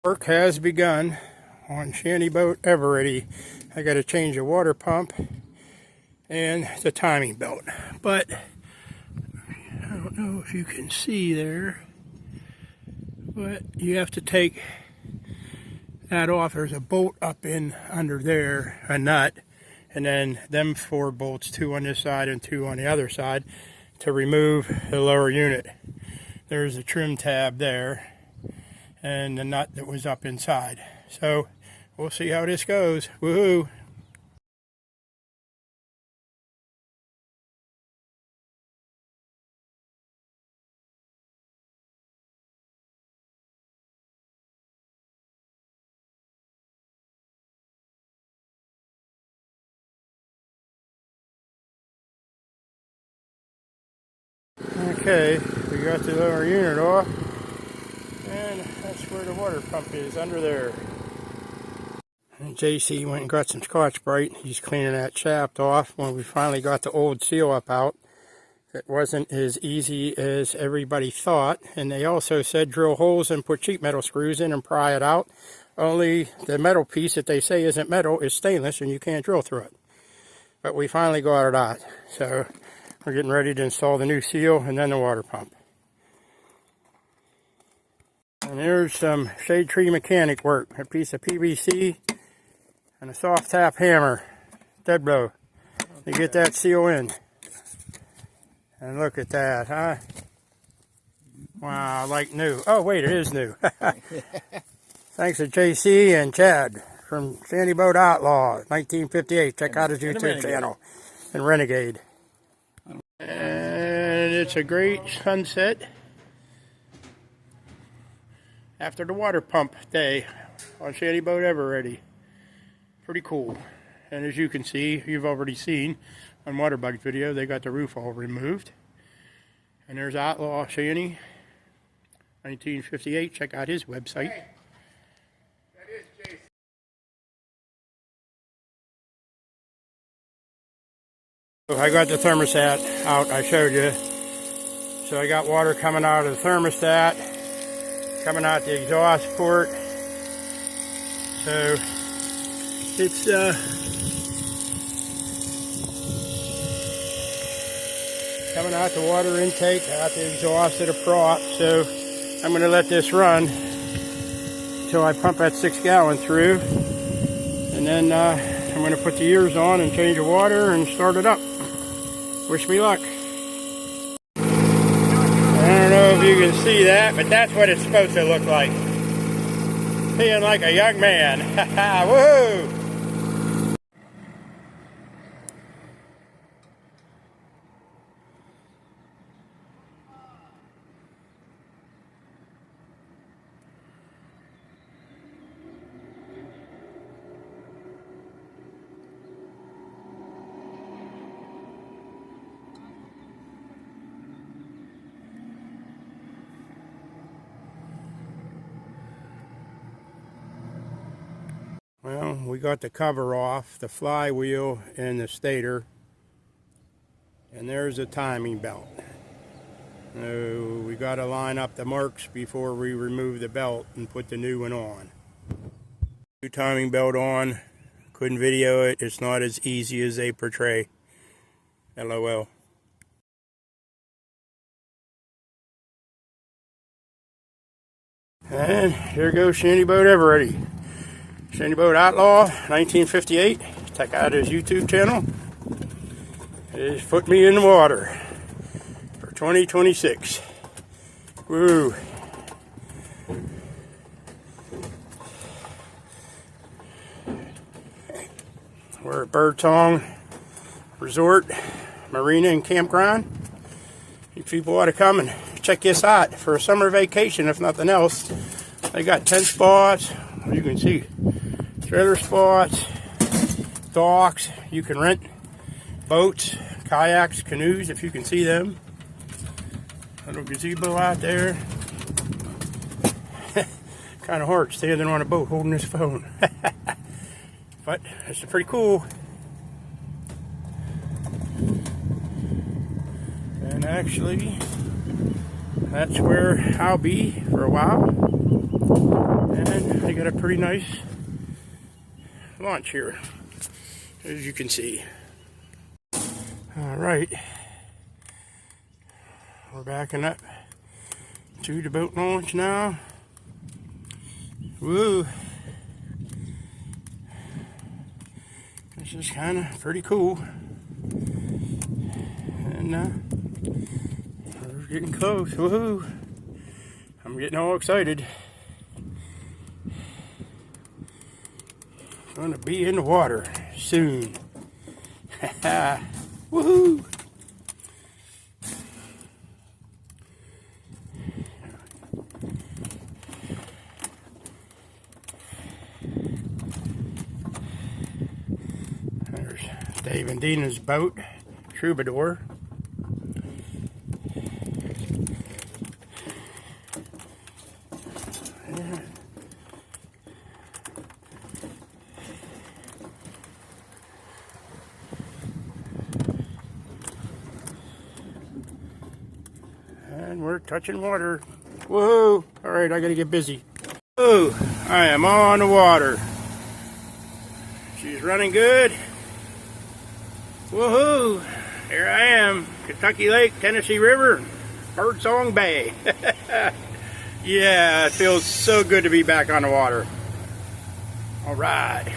Work has begun on Shanty Boat Eveready. I got to change the water pump and the timing belt, but I don't know if you can see there, but you have to take that off. There's a bolt up in under there, a nut, and then them 4 bolts, 2 on this side and 2 on the other side, to remove the lower unit. There's a trim tab there and the nut that was up inside. So we'll see how this goes. Woohoo! Okay, we got the lower unit off, and that's where the water pump is, under there. And JC went and got some Scotch-Brite. He's cleaning that shaft off. When we finally got the old seal up out, it wasn't as easy as everybody thought, and they also said drill holes and put sheet metal screws in and pry it out. Only the metal piece that they say isn't metal is stainless, and you can't drill through it. But we finally got it out, so we're getting ready to install the new seal and then the water pump. And there's some shade tree mechanic work. A piece of PVC and a soft tap hammer, dead blow, to get that seal in. And look at that, huh? Wow, like new. Oh wait, it is new. Thanks to JC and Chad from Shanty Boat Outlaw, 1958. Check out his YouTube channel. And Renegade. And it's a great sunset after the water pump day on Shanty Boat Eveready. Pretty cool. And as you can see, you've already seen on Waterbug's video, they got the roof all removed. And there's Outlaw Shanty, 1958. Check out his website. Hey, that is Jason. I got the thermostat out, I showed you. So I got water coming out of the thermostat, coming out the exhaust port. So it's coming out the water intake, out the exhaust of the prop. So I'm going to let this run until I pump that 6 gallon through. And then I'm going to put the ears on and change the water and start it up. Wish me luck. I don't know if you can see that, but that's what it's supposed to look like. Feeling like a young man. Woohoo! Well, we got the cover off, the flywheel and the stator, and there's the timing belt. So we got to line up the marks before we remove the belt and put the new one on. New timing belt on, couldn't video it, it's not as easy as they portray. LOL. And here goes Shanty Boat Eveready. Shanty Boat Outlaw, 1958. Check out his YouTube channel. He's put me in the water for 2026. Woo! We're at Birdsong Resort, Marina and Campground. You people ought to come and check this out for a summer vacation, if nothing else. They got tent spots. You can see trailer spots, docks. You can rent boats, kayaks, canoes, if you can see them. Little gazebo out there. Kind of hard standing on a boat holding this phone. But it's pretty cool. And actually, that's where I'll be for a while. And got a pretty nice launch here, as you can see. All right, we're backing up to the boat launch now. Woo! This is kind of pretty cool, and we're getting close. Woohoo! I'm getting all excited. Gonna be in the water soon. Woohoo! There's Dave and Dina's boat, Troubadour. And we're touching water. Woohoo! Alright, I gotta get busy. Oh, I am on the water. She's running good. Woohoo! Here I am. Kentucky Lake, Tennessee River, Birdsong Bay. Yeah, it feels so good to be back on the water. Alright.